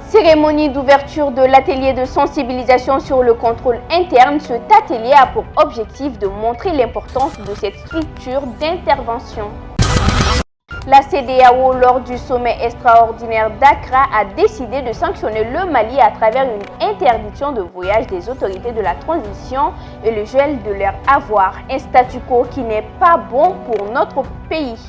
Cérémonie d'ouverture de l'atelier de sensibilisation sur le contrôle interne. Cet atelier a pour objectif de montrer l'importance de cette structure d'intervention. La CEDEAO, lors du sommet extraordinaire d'Accra, a décidé de sanctionner le Mali à travers une interdiction de voyage des autorités de la transition et le gel de leur avoir, un statu quo qui n'est pas bon pour notre pays.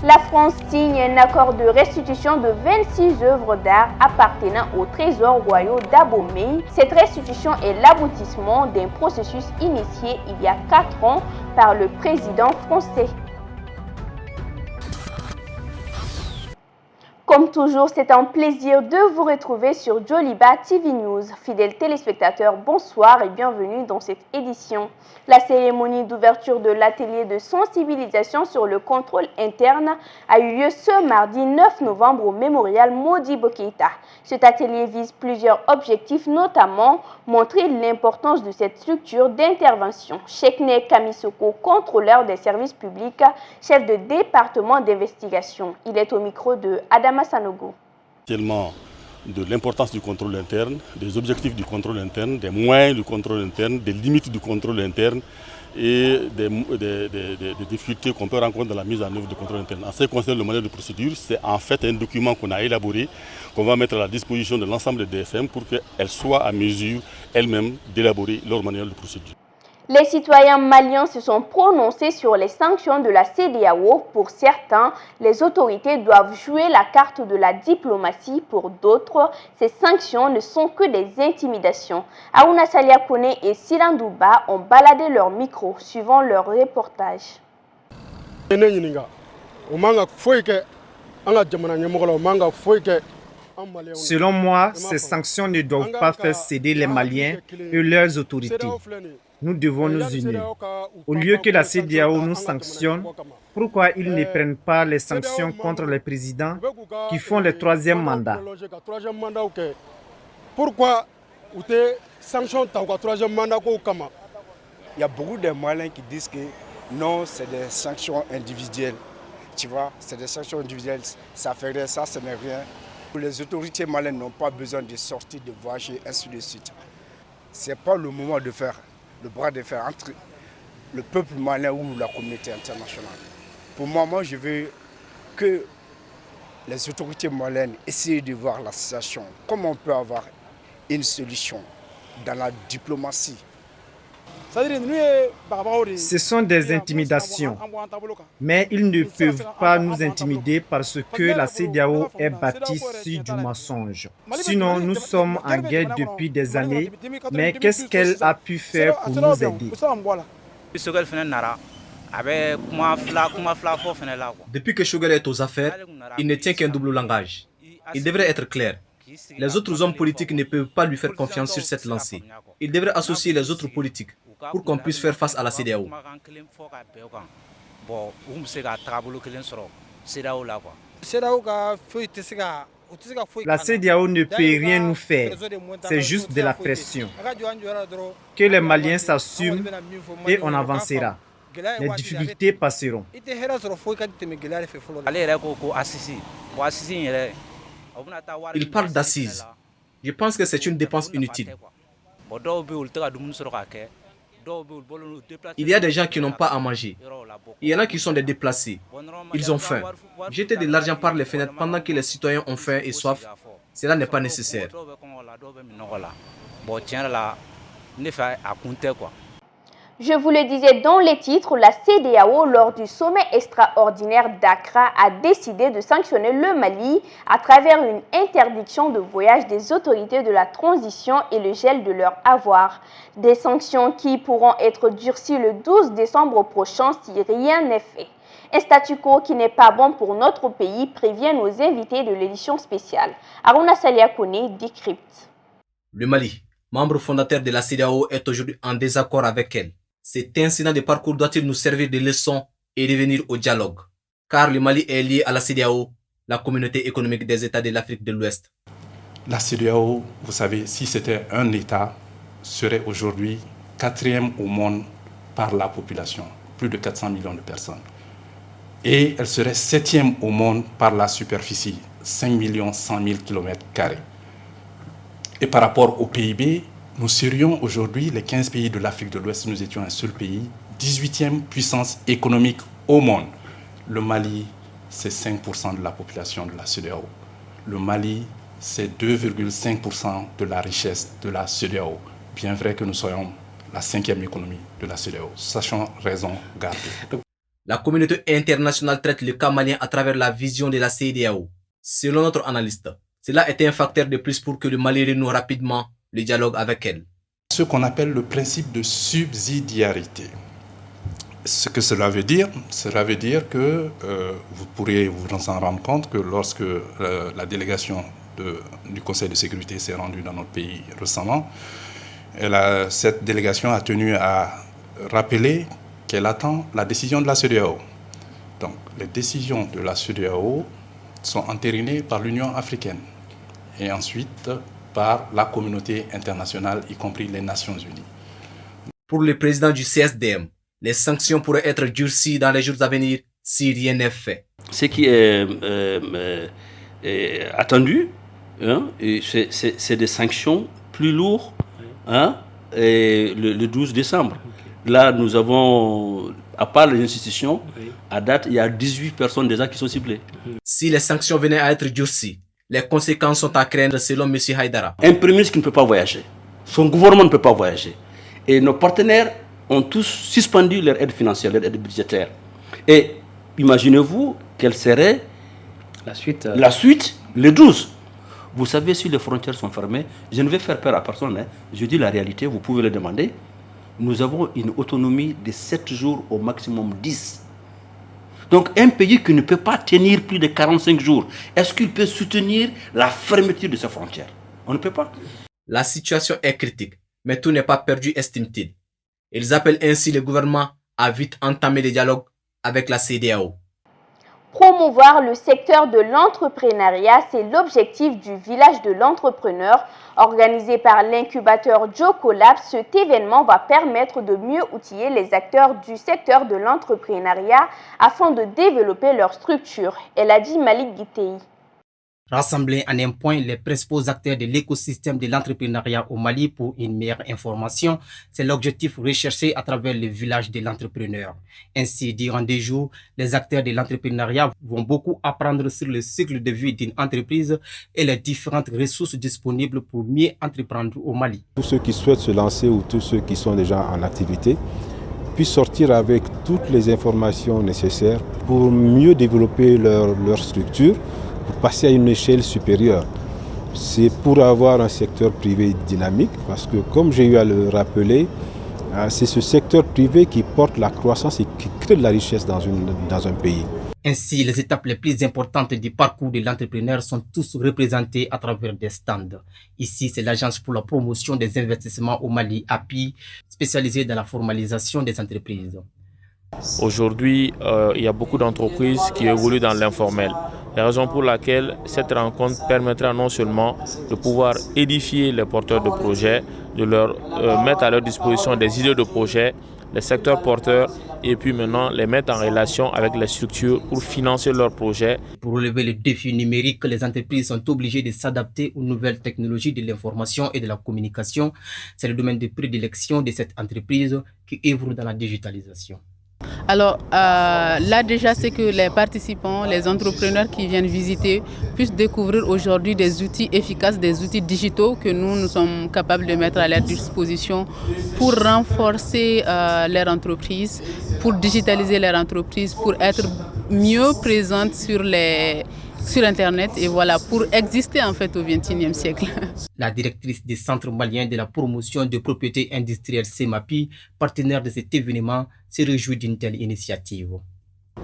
La France signe un accord de restitution de 26 œuvres d'art appartenant au trésor royal d'Abomey. Cette restitution est l'aboutissement d'un processus initié il y a 4 ans par le président français. Comme toujours, c'est un plaisir de vous retrouver sur Joliba TV News. Fidèles téléspectateurs, bonsoir et bienvenue dans cette édition. La cérémonie d'ouverture de l'atelier de sensibilisation sur le contrôle interne a eu lieu ce mardi 9 novembre au mémorial Modibo Keïta. Cet atelier vise plusieurs objectifs, notamment montrer l'importance de cette structure d'intervention. Chekne Kamisoko, contrôleur des services publics, chef de département d'investigation. Il est au micro de Adama Sanogo. Tellement de l'importance du contrôle interne, des objectifs du contrôle interne, des moyens du contrôle interne, des limites du contrôle interne et des difficultés qu'on peut rencontrer dans la mise en œuvre du contrôle interne. En ce qui concerne le manuel de procédure, c'est en fait un document qu'on a élaboré, qu'on va mettre à la disposition de l'ensemble des DFM pour qu'elles soient à mesure elles-mêmes d'élaborer leur manuel de procédure. Les citoyens maliens se sont prononcés sur les sanctions de la CEDEAO. Pour certains, les autorités doivent jouer la carte de la diplomatie. Pour d'autres, ces sanctions ne sont que des intimidations. Aouna Salia Kone et Silandouba ont baladé leur micro, suivant leur reportage. Selon moi, ces sanctions ne doivent pas faire céder les Maliens et leurs autorités. Nous devons nous unir. Au lieu que la CEDEAO nous sanctionne, pourquoi ils ne prennent pas les sanctions contre les présidents qui font le 3e mandat? Pourquoi sanctions au 3e mandat? Il y a beaucoup de Maliens qui disent que non, c'est des sanctions individuelles. Tu vois, c'est des sanctions individuelles, ça fait rien, ça, ce n'est rien. Les autorités maliennes n'ont pas besoin de sortir, de voyager, ainsi de suite. Ce n'est pas le moment de faire le bras de fer entre le peuple malien ou la communauté internationale. Pour moi, je veux que les autorités maliennes essayent de voir la situation. Comment on peut avoir une solution dans la diplomatie? Ce sont des intimidations, mais ils ne peuvent pas nous intimider parce que la CEDEAO est bâtie sur du mensonge. Sinon, nous sommes en guerre depuis des années, mais qu'est-ce qu'elle a pu faire pour nous aider? Depuis que Choguel est aux affaires, il ne tient qu'un double langage. Il devrait être clair. Les autres hommes politiques ne peuvent pas lui faire confiance sur cette lancée. Il devrait associer les autres politiques pour qu'on puisse faire face à la CEDEAO. La CEDEAO ne peut rien nous faire, c'est juste de la pression. Que les Maliens s'assument et on avancera. Les difficultés passeront. Il parle d'assises. Je pense que c'est une dépense inutile. Il y a des gens qui n'ont pas à manger. Il y en a qui sont des déplacés. Ils ont faim. Jeter de l'argent par les fenêtres pendant que les citoyens ont faim et soif, cela n'est pas nécessaire. Je vous le disais dans les titres, la CEDEAO, lors du sommet extraordinaire d'Accra, a décidé de sanctionner le Mali à travers une interdiction de voyage des autorités de la transition et le gel de leur avoir. Des sanctions qui pourront être durcies le 12 décembre prochain si rien n'est fait. Un statu quo qui n'est pas bon pour notre pays, prévient nos invités de l'édition spéciale. Aruna Saliakone décrypte. Le Mali, membre fondateur de la CEDEAO, est aujourd'hui en désaccord avec elle. Cet incident de parcours doit-il nous servir de leçon et revenir au dialogue? Car le Mali est lié à la CEDEAO, la communauté économique des États de l'Afrique de l'Ouest. La CEDEAO, vous savez, si c'était un État, serait aujourd'hui 4e au monde par la population, plus de 400 millions de personnes. Et elle serait 7e au monde par la superficie, 5 100 000 km². Et par rapport au PIB, nous serions aujourd'hui les 15 pays de l'Afrique de l'Ouest, nous étions un seul pays, 18e puissance économique au monde. Le Mali, c'est 5% de la population de la CEDEAO. Le Mali, c'est 2,5% de la richesse de la CEDEAO. Bien vrai que nous soyons la 5e économie de la CEDEAO. Sachons raison garder. La communauté internationale traite le cas malien à travers la vision de la CEDEAO. Selon notre analyste, cela était un facteur de plus pour que le Mali renoue rapidement le dialogue avec elle. Ce qu'on appelle le principe de subsidiarité. Ce que cela veut dire que vous pourriez vous en rendre compte que lorsque la délégation du Conseil de sécurité s'est rendue dans notre pays récemment, cette délégation a tenu à rappeler qu'elle attend la décision de la CEDEAO. Donc, les décisions de la CEDEAO sont entérinées par l'Union africaine et ensuite par la communauté internationale, y compris les Nations unies. Pour le président du CSDM, les sanctions pourraient être durcies dans les jours à venir si rien n'est fait. Ce qui est attendu, hein, c'est des sanctions plus lourdes, hein, et le 12 décembre. Là, nous avons, à part les institutions, à date, il y a 18 personnes déjà qui sont ciblées. Si les sanctions venaient à être durcies, les conséquences sont à craindre selon M. Haïdara. Un Premier ministre qui ne peut pas voyager, son gouvernement ne peut pas voyager. Et nos partenaires ont tous suspendu leur aide financière, leur aide budgétaire. Et imaginez-vous quelle serait la suite le 12. Vous savez, si les frontières sont fermées, je ne vais faire peur à personne, hein. Je dis la réalité, vous pouvez le demander. Nous avons une autonomie de 7 jours au maximum 10. Donc un pays qui ne peut pas tenir plus de 45 jours, est-ce qu'il peut soutenir la fermeture de ses frontières? On ne peut pas. La situation est critique, mais tout n'est pas perdu, estime-t-il. Ils appellent ainsi le gouvernement à vite entamer les dialogues avec la CEDEAO. Promouvoir le secteur de l'entrepreneuriat, c'est l'objectif du village de l'entrepreneur organisé par l'incubateur JocoLab. Cet événement va permettre de mieux outiller les acteurs du secteur de l'entrepreneuriat afin de développer leur structure. Elle a dit Malik Guitei. Rassembler en un point les principaux acteurs de l'écosystème de l'entrepreneuriat au Mali pour une meilleure information, c'est l'objectif recherché à travers le village de l'entrepreneur. Ainsi, durant des jours, les acteurs de l'entrepreneuriat vont beaucoup apprendre sur le cycle de vie d'une entreprise et les différentes ressources disponibles pour mieux entreprendre au Mali. Tous ceux qui souhaitent se lancer ou tous ceux qui sont déjà en activité puissent sortir avec toutes les informations nécessaires pour mieux développer leur structure, pour passer à une échelle supérieure. C'est pour avoir un secteur privé dynamique, parce que comme j'ai eu à le rappeler, c'est ce secteur privé qui porte la croissance et qui crée de la richesse dans un pays. Ainsi, les étapes les plus importantes du parcours de l'entrepreneur sont tous représentées à travers des stands. Ici, c'est l'Agence pour la promotion des investissements au Mali, API, spécialisée dans la formalisation des entreprises. Aujourd'hui, il y a beaucoup d'entreprises qui évoluent dans l'informel. La raison pour laquelle cette rencontre permettra non seulement de pouvoir édifier les porteurs de projets, de leur mettre à leur disposition des idées de projets, les secteurs porteurs, et puis maintenant les mettre en relation avec les structures pour financer leurs projets. Pour relever le défi numérique, les entreprises sont obligées de s'adapter aux nouvelles technologies de l'information et de la communication. C'est le domaine de prédilection de cette entreprise qui œuvre dans la digitalisation. Alors là déjà, c'est que les participants, les entrepreneurs qui viennent visiter puissent découvrir aujourd'hui des outils efficaces, des outils digitaux que nous sommes capables de mettre à leur disposition pour renforcer leur entreprise, pour digitaliser leur entreprise, pour être mieux présente sur Internet et voilà, pour exister en fait au XXIe siècle. La directrice du Centre malien de la promotion de propriété industrielle CEMAPI, partenaire de cet événement, se réjouit d'une telle initiative.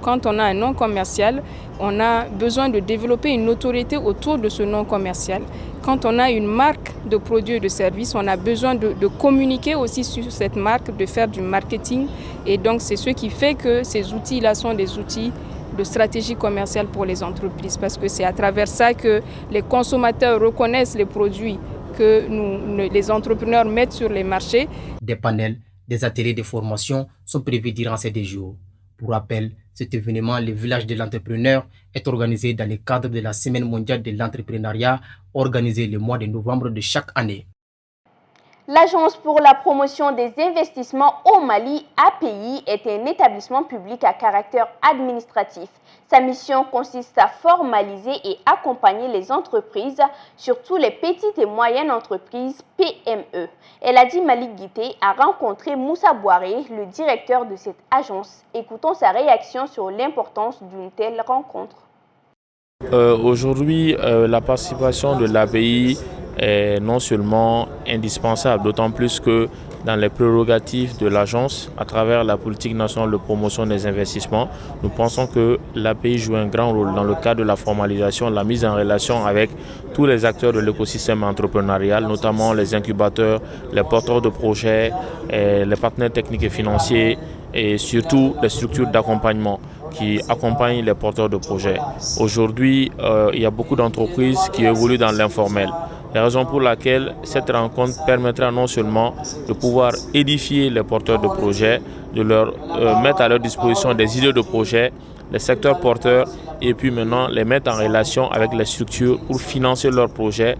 Quand on a un nom commercial, on a besoin de développer une autorité autour de ce nom commercial. Quand on a une marque de produits et de services, on a besoin de communiquer aussi sur cette marque, de faire du marketing. Et donc c'est ce qui fait que ces outils-là sont des outils de stratégie commerciale pour les entreprises, parce que c'est à travers ça que les consommateurs reconnaissent les produits que les entrepreneurs mettent sur les marchés. Des panels, des ateliers de formation sont prévus durant ces 2 jours. Pour rappel, Cet événement, le village de l'entrepreneur, est organisé dans le cadre de la Semaine mondiale de l'entrepreneuriat organisée le mois de novembre de chaque année. L'Agence pour la promotion des investissements au Mali, API, est un établissement public à caractère administratif. Sa mission consiste à formaliser et accompagner les entreprises, surtout les petites et moyennes entreprises PME. Eladi Malik Guité a rencontré Moussa Boiré, le directeur de cette agence. Écoutons sa réaction sur l'importance d'une telle rencontre. Aujourd'hui, la participation de l'API est non seulement indispensable, d'autant plus que dans les prérogatives de l'agence, à travers la politique nationale de promotion des investissements, nous pensons que l'API joue un grand rôle dans le cadre de la formalisation, la mise en relation avec tous les acteurs de l'écosystème entrepreneurial, notamment les incubateurs, les porteurs de projets, les partenaires techniques et financiers et surtout les structures d'accompagnement qui accompagnent les porteurs de projets. Aujourd'hui, il y a beaucoup d'entreprises qui évoluent dans l'informel. La raison pour laquelle cette rencontre permettra non seulement de pouvoir édifier les porteurs de projets, de leur mettre à leur disposition des idées de projets, les secteurs porteurs, et puis maintenant les mettre en relation avec les structures pour financer leurs projets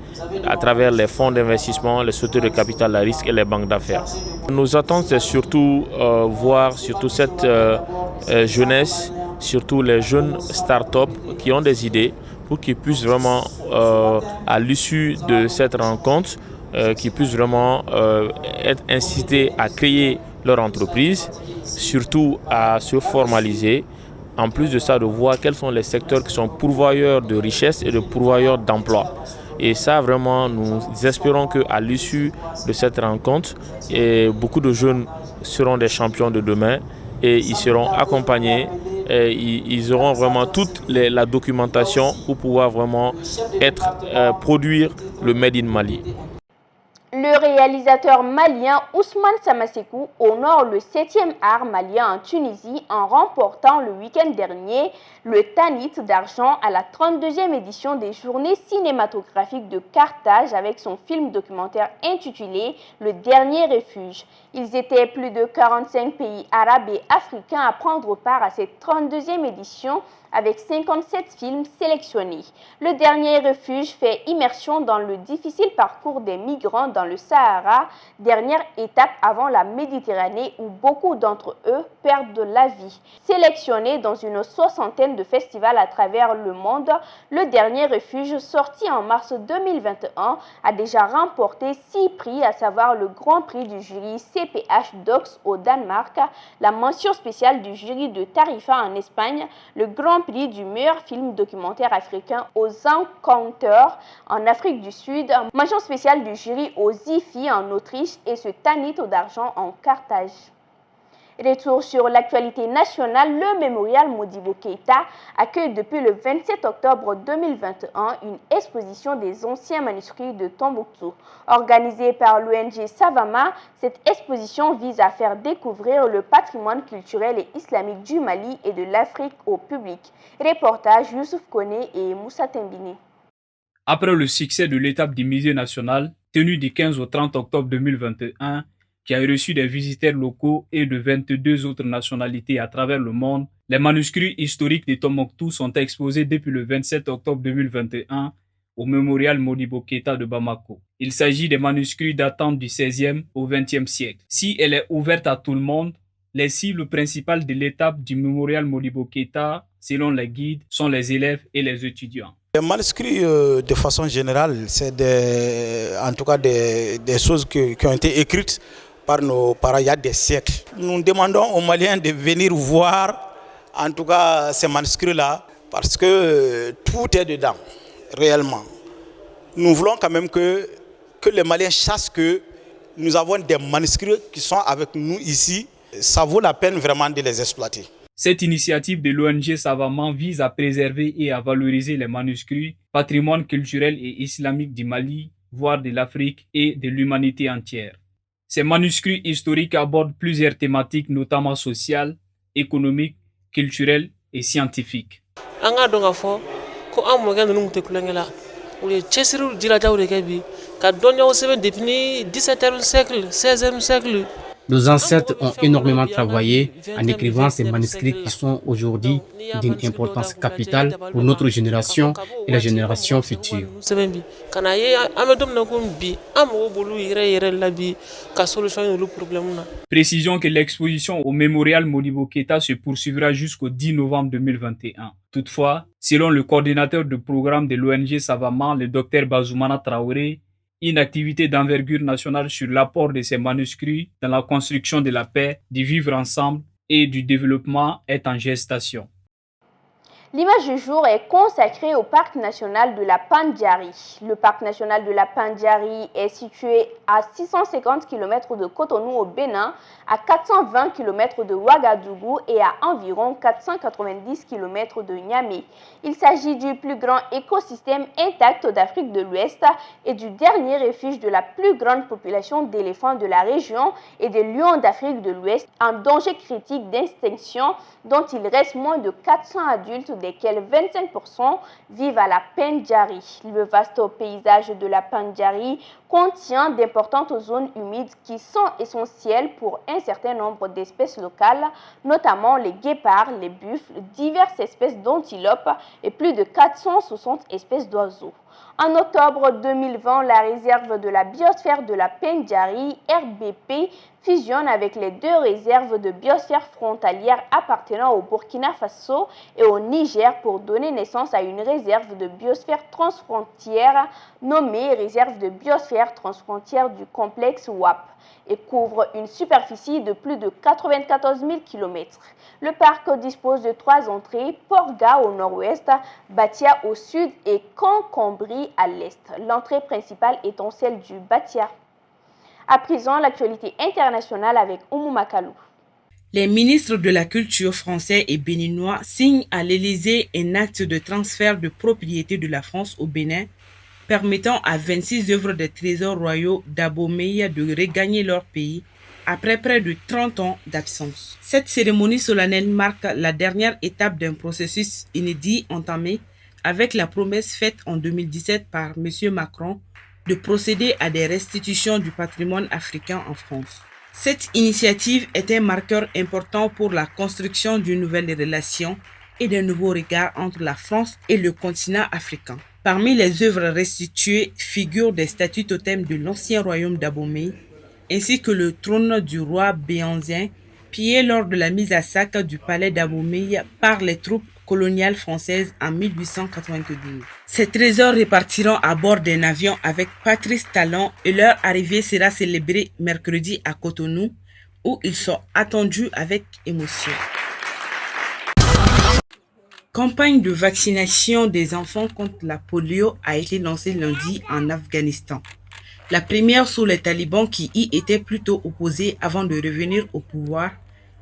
à travers les fonds d'investissement, les sociétés de capital à risque et les banques d'affaires. Nos attentes, c'est surtout voir surtout cette jeunesse, surtout les jeunes start-up qui ont des idées, pour qu'ils puissent vraiment, à l'issue de cette rencontre, qu'ils puissent vraiment être incités à créer leur entreprise, surtout à se formaliser. En plus de ça, de voir quels sont les secteurs qui sont pourvoyeurs de richesses et de pourvoyeurs d'emplois. Et ça, vraiment, nous espérons qu'à l'issue de cette rencontre, beaucoup de jeunes seront des champions de demain et ils seront accompagnés. Et ils auront vraiment toute la documentation pour pouvoir vraiment produire le Made in Mali. Le réalisateur malien Ousmane Samasekou honore le 7e art malien en Tunisie en remportant le week-end dernier le Tanit d'argent à la 32e édition des Journées cinématographiques de Carthage avec son film documentaire intitulé Le Dernier Refuge. Ils étaient plus de 45 pays arabes et africains à prendre part à cette 32e édition avec 57 films sélectionnés. Le Dernier Refuge fait immersion dans le difficile parcours des migrants dans le Sahara, dernière étape avant la Méditerranée où beaucoup d'entre eux perdent la vie. Sélectionné dans une soixantaine de festivals à travers le monde, Le Dernier Refuge, sorti en mars 2021, a déjà remporté 6 prix, à savoir le Grand Prix du jury CPH Docs au Danemark, la mention spéciale du jury de Tarifa en Espagne, le Grand Prix du meilleur film documentaire africain aux Encounters en Afrique du Sud, mention spéciale du jury aux IFI en Autriche et ce Tanit d'argent en Carthage. Retour sur l'actualité nationale, le mémorial Modibo Keïta accueille depuis le 27 octobre 2021 une exposition des anciens manuscrits de Tombouctou. Organisée par l'ONG Savama, cette exposition vise à faire découvrir le patrimoine culturel et islamique du Mali et de l'Afrique au public. Reportage Youssouf Kone et Moussa Tembine. Après le succès de l'étape du musée national, tenue du 15 au 30 octobre 2021, qui a reçu des visiteurs locaux et de 22 autres nationalités à travers le monde, les manuscrits historiques de Tombouctou sont exposés depuis le 27 octobre 2021 au mémorial Modibo Keïta de Bamako. Il s'agit des manuscrits datant du 16e au 20e siècle. Si elle est ouverte à tout le monde, les cibles principales de l'étape du mémorial Modibo Keïta, selon les guides, sont les élèves et les étudiants. Les manuscrits, de façon générale, c'est en tout cas des choses qui ont été écrites par nos parents il y a des siècles. Nous demandons aux Maliens de venir voir en tout cas ces manuscrits-là parce que tout est dedans, réellement. Nous voulons quand même que les Maliens sachent que nous avons des manuscrits qui sont avec nous ici. Ça vaut la peine vraiment de les exploiter. Cette initiative de l'ONG Savama vise à préserver et à valoriser les manuscrits, patrimoine culturel et islamique du Mali, voire de l'Afrique et de l'humanité entière. Ces manuscrits historiques abordent plusieurs thématiques, notamment sociales, économiques, culturelles et scientifiques. Nos ancêtres ont énormément travaillé en écrivant ces manuscrits qui sont aujourd'hui d'une importance capitale pour notre génération et la génération future. Précisons que l'exposition au mémorial Modibo Keïta se poursuivra jusqu'au 10 novembre 2021. Toutefois, selon le coordinateur de programme de l'ONG Savama, le Dr Bazoumana Traoré, une activité d'envergure nationale sur l'apport de ces manuscrits dans la construction de la paix, du vivre ensemble et du développement est en gestation. L'image du jour est consacrée au parc national de la Pandjari. Le parc national de la Pandjari est situé à 650 km de Cotonou au Bénin, à 420 km de Ouagadougou et à environ 490 km de Niamey. Il s'agit du plus grand écosystème intact d'Afrique de l'Ouest et du dernier refuge de la plus grande population d'éléphants de la région et des lions d'Afrique de l'Ouest en danger critique d'extinction, dont il reste moins de 400 adultes, desquels 25% vivent à la Pandjari. Le vaste paysage de la Pandjari contient d'importantes zones humides qui sont essentielles pour un certain nombre d'espèces locales, notamment les guépards, les buffles, diverses espèces d'antilopes et plus de 460 espèces d'oiseaux. En octobre 2020, la réserve de la biosphère de la Pandjari, RBP, fusionne avec les deux réserves de biosphère frontalières appartenant au Burkina Faso et au Niger pour donner naissance à une réserve de biosphère transfrontière nommée réserve de biosphère transfrontière du complexe WAP et couvre une superficie de plus de 94 000 km. Le parc dispose de 3 entrées, Porga au nord-ouest, Batia au sud et Kankombri à l'est. L'entrée principale étant celle du Batia. À présent, l'actualité internationale avec Oumou Makalou. Les ministres de la Culture français et béninois signent à l'Élysée un acte de transfert de propriété de la France au Bénin, permettant à 26 œuvres des trésors royaux d'Abomey de regagner leur pays après près de 30 ans d'absence. Cette cérémonie solennelle marque la dernière étape d'un processus inédit entamé avec la promesse faite en 2017 par M. Macron de procéder à des restitutions du patrimoine africain en France. Cette initiative est un marqueur important pour la construction d'une nouvelle relation et d'un nouveau regard entre la France et le continent africain. Parmi les œuvres restituées figurent des statues totems de l'ancien royaume d'Abomey, ainsi que le trône du roi béanzien, pillé lors de la mise à sac du palais d'Abomey par les troupes coloniales françaises en 1892. Ces trésors repartiront à bord d'un avion avec Patrice Talon et leur arrivée sera célébrée mercredi à Cotonou, où ils sont attendus avec émotion. Campagne de vaccination des enfants contre la polio a été lancée lundi en Afghanistan. La première sous les talibans qui y étaient plutôt opposés avant de revenir au pouvoir,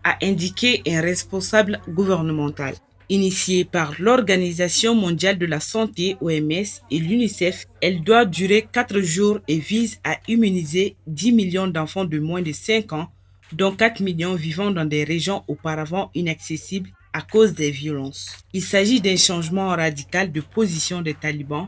a indiqué un responsable gouvernemental. Initiée par l'Organisation mondiale de la santé (OMS) et l'UNICEF, elle doit durer 4 jours et vise à immuniser 10 millions d'enfants de moins de 5 ans, dont 4 millions vivant dans des régions auparavant inaccessibles à cause des violences. Il s'agit d'un changement radical de position des talibans.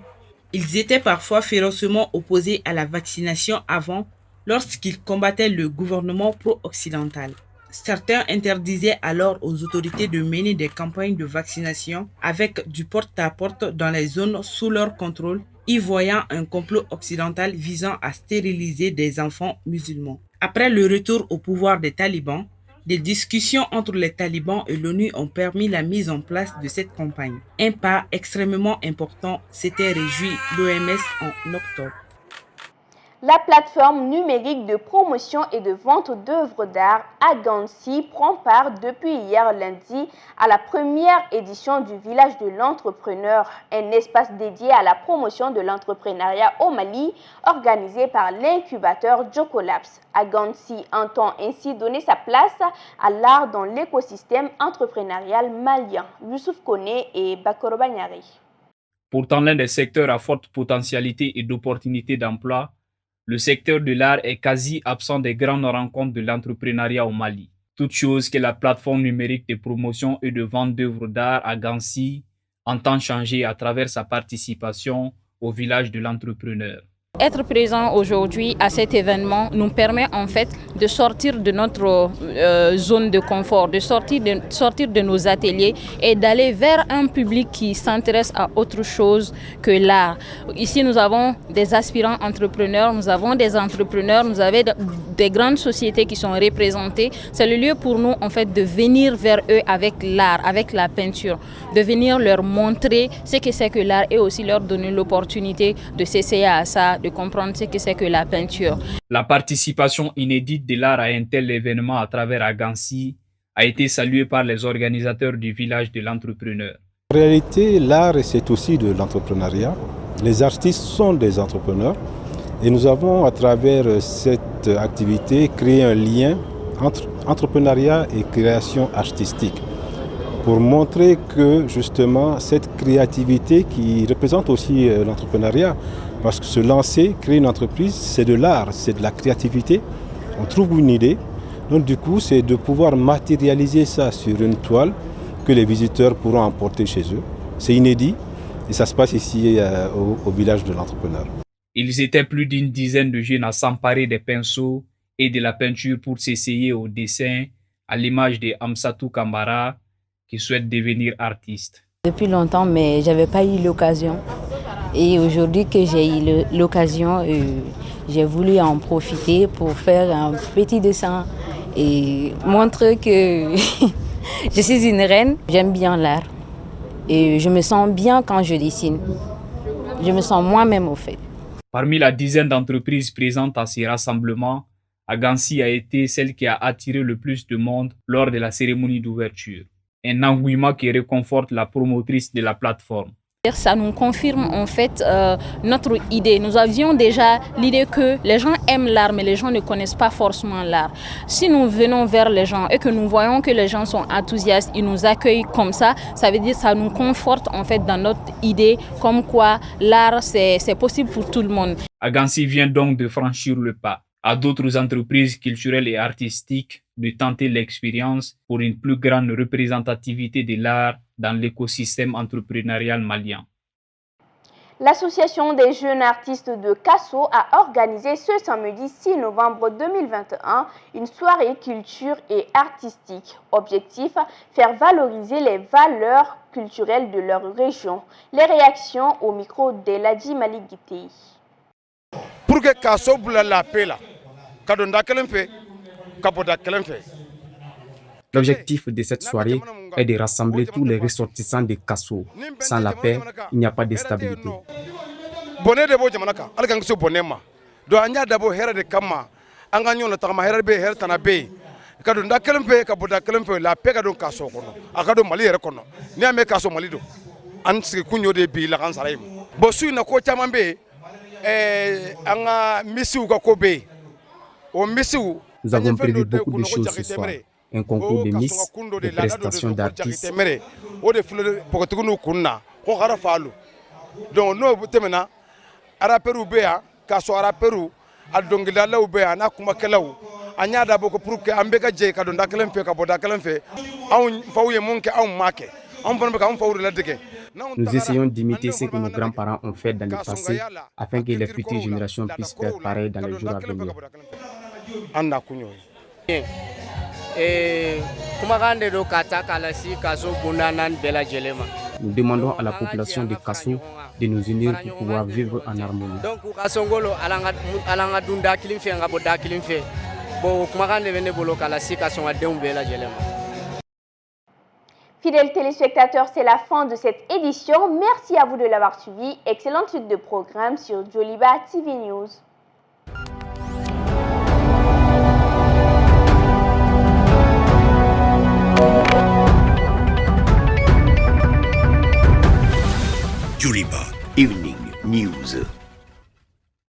Ils étaient parfois férocement opposés à la vaccination avant, lorsqu'ils combattaient le gouvernement pro-occidental. Certains interdisaient alors aux autorités de mener des campagnes de vaccination avec du porte-à-porte dans les zones sous leur contrôle, y voyant un complot occidental visant à stériliser des enfants musulmans. Après le retour au pouvoir des talibans, des discussions entre les talibans et l'ONU ont permis la mise en place de cette campagne. Un pas extrêmement important s'était réjoui l'OMS en octobre. La plateforme numérique de promotion et de vente d'œuvres d'art Agansi prend part depuis hier lundi à la première édition du Village de l'Entrepreneur, un espace dédié à la promotion de l'entrepreneuriat au Mali, organisé par l'incubateur Jocolabs. Agansi entend ainsi donner sa place à l'art dans l'écosystème entrepreneurial malien. Youssouf Kone et Bakoro Bagnari. Pourtant, l'un des secteurs à forte potentialité et d'opportunités d'emploi, le secteur de l'art est quasi absent des grandes rencontres de l'entrepreneuriat au Mali. Toute chose que la plateforme numérique de promotion et de vente d'œuvres d'art Agansi entend changer à travers sa participation au Village de l'Entrepreneur. Être présent aujourd'hui à cet événement nous permet en fait de sortir de notre zone de confort, de sortir de nos ateliers et d'aller vers un public qui s'intéresse à autre chose que l'art. Ici, nous avons des aspirants entrepreneurs, nous avons des entrepreneurs, nous avons des grandes sociétés qui sont représentées. C'est le lieu pour nous en fait de venir vers eux avec l'art, avec la peinture, de venir leur montrer ce que c'est que l'art et aussi leur donner l'opportunité de s'essayer à ça, de comprendre ce que c'est que la peinture. La participation inédite de l'art à un tel événement à travers Agansi a été saluée par les organisateurs du village de l'entrepreneur. En réalité, l'art, c'est aussi de l'entrepreneuriat. Les artistes sont des entrepreneurs et nous avons, à travers cette activité, créé un lien entre entrepreneuriat et création artistique pour montrer que justement cette créativité qui représente aussi l'entrepreneuriat, parce que se lancer, créer une entreprise, c'est de l'art, c'est de la créativité. On trouve une idée, donc du coup c'est de pouvoir matérialiser ça sur une toile que les visiteurs pourront emporter chez eux. C'est inédit et ça se passe ici au village de l'entrepreneur. Ils étaient plus d'une dizaine de jeunes à s'emparer des pinceaux et de la peinture pour s'essayer au dessin, à l'image de Amsatou Kambara, qui souhaite devenir artiste. Depuis longtemps, mais je n'avais pas eu l'occasion. Et aujourd'hui que j'ai eu l'occasion, j'ai voulu en profiter pour faire un petit dessin et montrer que je suis une reine. J'aime bien l'art et je me sens bien quand je dessine. Je me sens moi-même au fait. Parmi la dizaine d'entreprises présentes à ces rassemblements, Agansi a été celle qui a attiré le plus de monde lors de la cérémonie d'ouverture. Un engouement qui réconforte la promotrice de la plateforme. Ça nous confirme en fait notre idée. Nous avions déjà l'idée que les gens aiment l'art, mais les gens ne connaissent pas forcément l'art. Si nous venons vers les gens et que nous voyons que les gens sont enthousiastes, ils nous accueillent comme ça veut dire que ça nous conforte en fait dans notre idée comme quoi l'art c'est possible pour tout le monde. Agansi vient donc de franchir le pas. À d'autres entreprises culturelles et artistiques de tenter l'expérience pour une plus grande représentativité de l'art dans l'écosystème entrepreneurial malien. L'Association des jeunes artistes de Kasso a organisé ce samedi 6 novembre 2021 une soirée culture et artistique. Objectif, faire valoriser les valeurs culturelles de leur région. Les réactions au micro d'Eladji Malik Guitei. Pour que Kasso boula la paix là, L'objectif de cette soirée est de rassembler tous les ressortissants de Kasso. Sans la paix, il n'y a pas de stabilité. Nous avons prévu beaucoup de choses ce soir. Un concours de Miss, des prestations d'artistes. Nous essayons d'imiter ce que nos grands-parents ont fait dans le passé afin que les futures générations puissent faire pareil dans les jours à venir. Nous demandons à la population de Kasso de nous unir pour pouvoir vivre en harmonie. Fidèles téléspectateurs, c'est la fin de cette édition. Merci à vous de l'avoir suivi. Excellente suite de programmes sur Joliba TV News. Joliba Evening News.